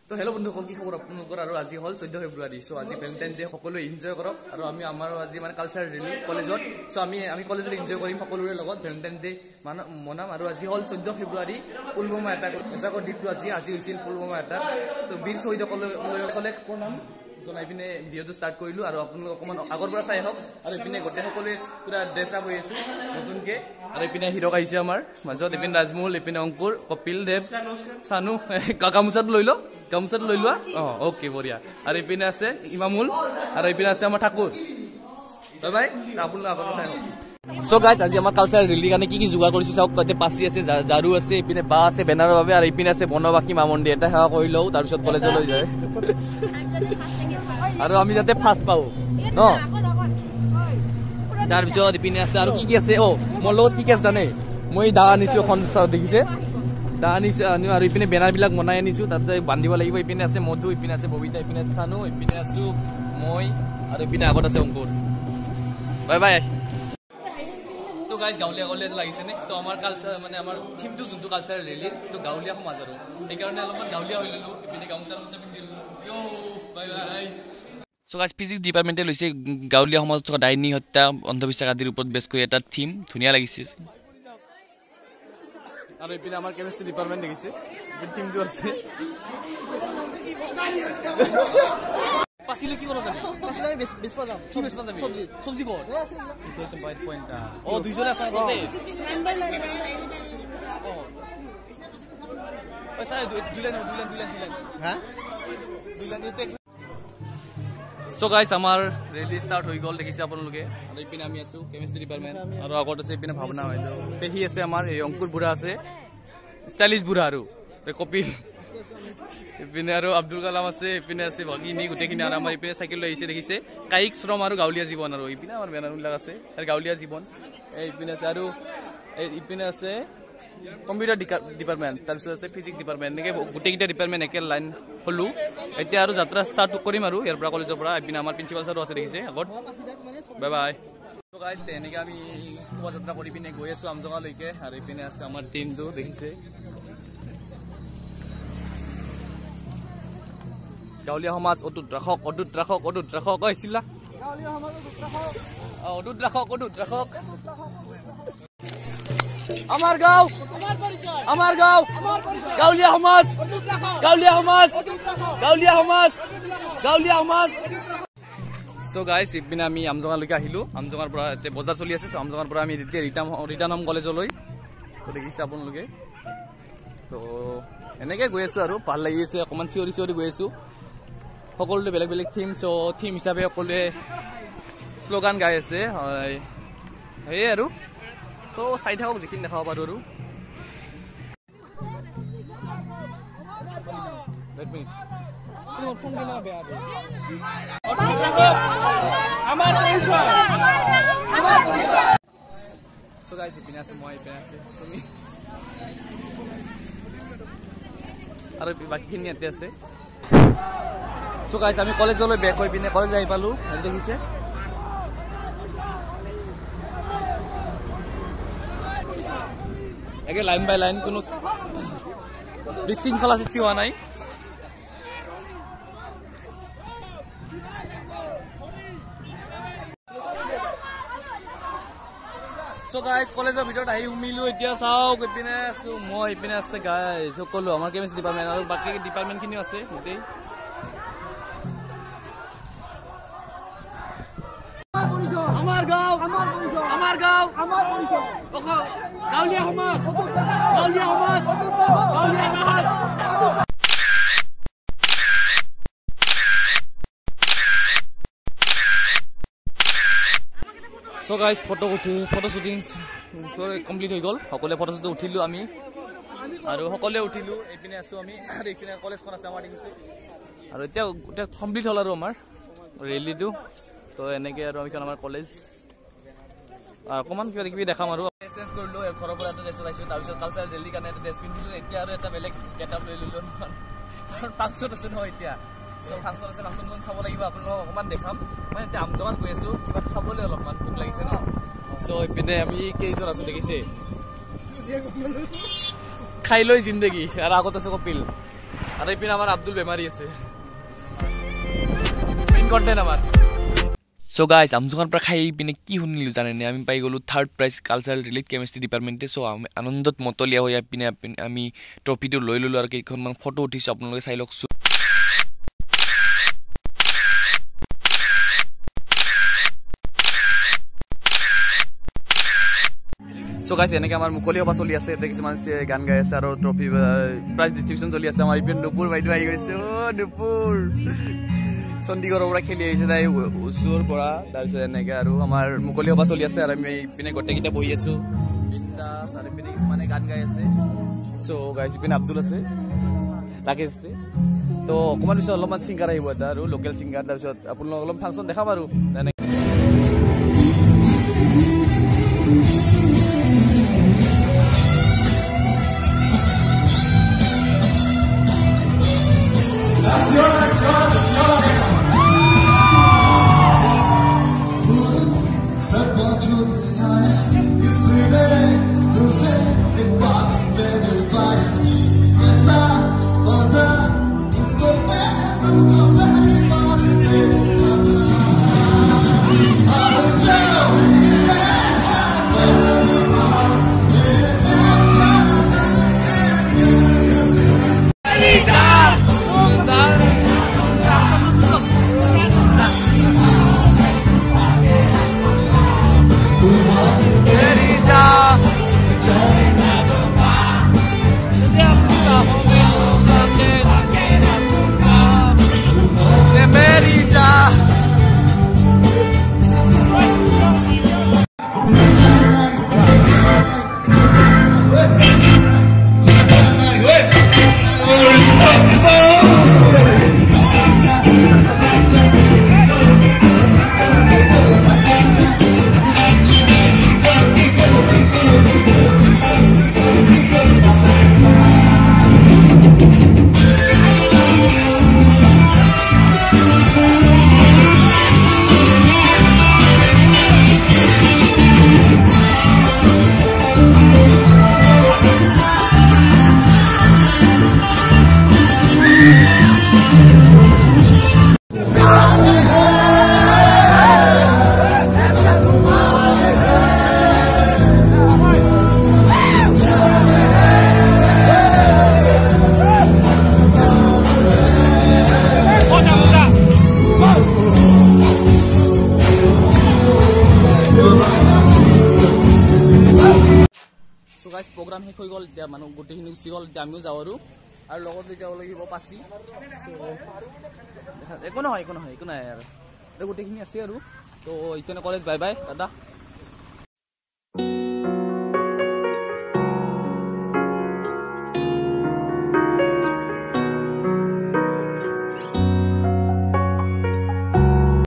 তো হেল্ল' বন্ধুসকল, কি খবৰ আপোনালোকৰ? আৰু আজি হ'ল 14 ফেব্ৰুৱাৰী। চ' আজি ভেলেণ্টাইন ডে, সকলোৱে এনজয় কৰক। আৰু আমাৰো আজি মানে কালচাৰ ৰেলী কলেজত। চ' আমি কলেজত এনজয় কৰিম সকলোৰে লগত, ভেলেণ্টাইন ডে মনাম। আৰু আজি হ'ল 14 ফেব্ৰুৱাৰী, পুলৱামা এটাকৰ দিনটো আজি হৈছিল পুলৱামা এটাক। তো বীৰ শ্বহীদসকলে প্ৰণাম জনাই পিনে ভিডিঅ'টো ষ্টাৰ্ট কৰিলোঁ। আৰু আপোনালোক অকণমান আগৰ পৰা চাই আহক। আৰু এইপিনে গোটেই সকলোৱে পুৰা ড্ৰেছ আপ হৈ আছোঁ নতুনকৈ। আৰু এইপিনে হিৰক আহিছে আমাৰ মাজত, এইপিনে ৰাজমহল, এইপিনে অংকুৰ, কপিল দেৱ, চানু। গামোচাটো লৈ লওক, গামোচাটো লৈ লোৱা। অ'কে, বঢ়িয়া। আৰু এইপিনে আছে ইমামুল, আৰু এইপিনে আছে আমাৰ ঠাকুৰ। বাই বাই, আপোনালোক আগৰ পৰা চাই আহক। চ' গাইজ, আজি আমাৰ কালচাৰ ৰেলীৰ কাৰণে কি যোগাৰ কৰিছোঁ চাওক। তাতে পাচি আছে, ঝাৰু আছে, এইপিনে বা আছে বেনাৰৰ বাবে, আৰু এইপিনে আছে বনবাসী মা মন্দিৰ। এটা সেৱা কৰি লওঁ, তাৰপিছত কলেজলৈ যায়। আৰু আমি যাতে ফাৰ্ষ্ট পাওঁ ন। তাৰপিছত ইপিনে আছে আৰু কি আছে। মোৰ লগত কি আছে জানে? মই দা আনিছোঁ এখন, দেখিছে দা আনিছোঁ। আৰু ইপিনে বেনাৰবিলাক বনাই আনিছোঁ, তাতে বান্ধিব লাগিব। ইপিনে আছে মধু, ইপিনে আছে ববিতা, ইপিনে আছে চানু, ইপিনে আছোঁ মই, আৰু ইপিনে আগত আছে অংকুৰ। Bye bye. তো গাইজ, গাঁৱলীয়া লাগিছে নে? তো আমাৰ কালচাৰ মানে আমাৰ থিমটো যোনটো কালচাৰ ৰেলীৰ, তো গাঁৱলীয়া সমাজ। আৰু সেইকাৰণে অলপমান গাঁৱলীয়া হৈ ল'লোঁ। ইপিনে গামোচা পিন্ধিলোঁ। Bye bye. চ' গাইজ, ফিজিক্স ডিপাৰ্টমেণ্টে লৈছে গাঁৱলীয়া সমাজত থকা ডাইনী হত্যা, অন্ধবিশ্বাস আদিৰ ওপৰত বেছ কৰি এটা থিম। ধুনীয়া লাগিছে। আৰু এইপিনে আমাৰ কেমিষ্ট্ৰি ডিপাৰ্টমেণ্ট দেখিছে, থিমটো আছে। পাচিলে কি কৰা যাবি? পাচিলে আমি বেচবা যাম। কি বেচবা যাবি? চব্জি। চব্জি ক'ত? এইটো পইণ্ট। দুইজনে আছে আগতে। চ' গাইজ, আমাৰ ৰেলী ষ্টাৰ্ট হৈ গ'ল, দেখিছে আপোনালোকে। আৰু এইপিনে আমি আছোঁ কেমিষ্ট্ৰি ডিপাৰ্টমেণ্ট, আৰু আগত আছে এইপিনে ভাৱনা বাইদেউ, পেহী আছে আমাৰ, এই অংকুৰ বুঢ়া আছে, ষ্টাইলিছ বুঢ়া, আৰু কপিল। এইপিনে আৰু আব্দুল কালাম আছে, এইপিনে আছে বাকীখিনি গোটেইখিনি। আৰু আমাৰ এইপিনে চাইকেল লৈ আহিছে, দেখিছে কায়িক শ্ৰম আৰু গাঁৱলীয়া জীৱন। আৰু এইপিনে আমাৰ বেনাৰবিলাক আছে, আৰু গাঁৱলীয়া জীৱন। এইপিনে আছে আৰু এইপিনে আছে কম্পিউটাৰ ডিপাৰ্টমেণ্ট, তাৰপিছত আছে ফিজিক্স ডিপাৰ্টমেণ্ট। এনেকৈ গোটেইকেইটা ডিপাৰ্টমেণ্ট একে লাইন হ'লোঁ। এতিয়া আৰু যাত্ৰা ষ্টাৰ্ট কৰিম আৰু ইয়াৰ পৰা, কলেজৰ পৰা। এইপিনে আমাৰ প্ৰিন্সিপাল ছাৰো আছে, দেখিছে আগত। Bye bye. গাইজ, এনেকৈ আমি শোভাযাত্ৰা কৰি পিনে গৈ আছোঁ আমজগালৈকে। আৰু এইপিনে আছে আমাৰ টিমটো, দেখিছে। গাঁৱলীয়া সমাজ অটুট ৰাখক, অটুট ৰাখক, অটুট ৰাখক। আহিছিলা অটুট ৰাখক, অটুট ৰাখক। আমাৰ গাঁও, আমাৰ গাঁও, গাঁৱলীয়া সমাজ, গাঁৱলীয়া সমাজ, গাঁৱলীয়া সমাজ, গাঁৱলীয়া সমাজ। চ' গাইজ, ইপিনে আমি আমজগালৈকে আহিলোঁ। আমজগাৰ পৰা এতিয়া বজাৰ চলি আছে। চ' আমজগাৰ পৰা আমি এতিয়া ৰিটাৰ্ণ হ'ম কলেজলৈ। দেখিছে আপোনালোকে। তো এনেকৈ গৈ আছোঁ, আৰু ভাল লাগি আছে। অকণমান চিঞৰি গৈ আছোঁ। সকলোৰে বেলেগ বেলেগ থিম। চ' থিম হিচাপে সকলোৱে শ্লোগান গাই আছে। হয়, সেয়ে আৰু। তো চাই থাকক, যিখিনি দেখাব পাৰোঁ। আৰু চ' গাইজ, ইপিনে আছে মই, ইপিনে আছে তুমি, আৰু বাকীখিনি ইয়াতে আছে। চ' গাইজ, আমি কলেজলৈ বেক হৈ পিনে কলেজ আহি পালোঁ। দেখিছে একে লাইন বাই লাইন, কোনো বিশৃংখলা সৃষ্টি হোৱা নাই। চ' গাইজ, কলেজৰ ভিতৰত আহি সোমিলোঁ। এতিয়া চাওক, এইপিনে আছোঁ মই, এইপিনে আছে গাইজ সকলো আমাৰ কেমিষ্ট্ৰি ডিপাৰ্টমেণ্ট, আৰু বাকী ডিপাৰ্টমেণ্টখিনিও আছে গোটেই। আমাৰ গাঁও, আমাৰ গাঁও, গাঁৱলীয়া সমাজ, গাঁৱলীয়া সমাজ, গাঁৱলীয়া সমাজ। চ' গাইজ, ফটো শ্বুটিং কমপ্লিট হৈ গ'ল। সকলোৱে ফটো শ্বুট উঠিলোঁ আমি, আৰু সকলোৱে উঠিলোঁ। এইপিনে আছোঁ আমি, আৰু এইপিনে কলেজখন আছে আমাৰ, দেখিছে। আৰু এতিয়া কমপ্লিট হ'ল আৰু আমাৰ ৰেলীটো। তো এনেকৈ আৰু এইখন আমাৰ কলেজ। অকণমান কিবা দেখাম আৰু। চেঞ্জ কৰিলোঁ, ঘৰৰ পৰা এটা ড্ৰেছত আহিছোঁ। তাৰপিছত কালচাৰ ৰেলীৰ কাৰণে এটা ড্ৰেছ পিন্ধিলোঁ। এতিয়া আৰু এটা বেলেগ গেট আপ লৈ ল'লোঁ, কাৰণ ফাংচন আছে নহয় এতিয়া। চ' ফাংচন আছে, ফাংচনখন চাব লাগিব। আপোনালোকক অকণমান দেখাম। মানে এতিয়া আমজগাত গৈ আছোঁ, কিবা খাবলৈ অলপমান ভোক লাগিছে ন। চ' এইপিনে আমি কেইজন আছোঁ, দেখিছে। খাই লৈ জিন্দগী, আৰু আগত আছে কপিল। আৰু ইপিনে আমাৰ আব্দুল বেমাৰী আছে মেইন কণ্টেণ্ট আমাৰ সো গাইজ আমজোখান পৰা খাই পিনে কি শুনিলোঁ জানেনে আমি পাই গ'লোঁ 3rd prize cultural relate chemistry ডিপাৰ্টমেণ্টে চ' আমি আনন্দত মতলীয়া হৈ পিনে আমি ট্ৰফিটো লৈ ল'লোঁ আৰু কেইখনমান ফটো উঠিছোঁ আপোনালোকে চাই লওকচোন সো গাইজ এনেকৈ আমাৰ মুকলি সভা চলি আছে এতিয়া কিছুমান গান গাই আছে আৰু ট্ৰফি প্ৰাইজ ডিষ্ট্ৰিবিউশ্যন চলি আছে আমাৰ ইপিনে নুপুৰ বাইদেউ আহি গৈছে নুপুৰ চণ্ডীগড়ৰ পৰা খেলি আহিছে তাই ওচৰৰ পৰা তাৰপিছত এনেকৈ আৰু আমাৰ মুকলি সভা চলি আছে আৰু আমি ইপিনে গোটেইকেইটা বহি আছোঁ বিন্দাছ আৰু ইপিনে কিছুমানে গান গাই আছে চ' গাইজ ইপিনে আব্দুল আছে ৰাকেশ আছে তো অকণমান পিছত অলপমান ছিংগাৰ আহিব এটা আৰু লোকেল ছিংগাৰ তাৰপিছত আপোনালোকক অলপ ফাংচন দেখাম আৰু তেনেকৈ প্ৰগ্ৰাম শেষ হৈ গ'ল এতিয়া মানুহ গোটেইখিনি গুচি গ'ল এতিয়া আমিও যাওঁ আৰু লগত লৈ যাব লাগিব পাচি একো নহয় আৰু গোটেইখিনি আছে আৰু তো এইকাৰণে কলেজ বাই বাই দাদা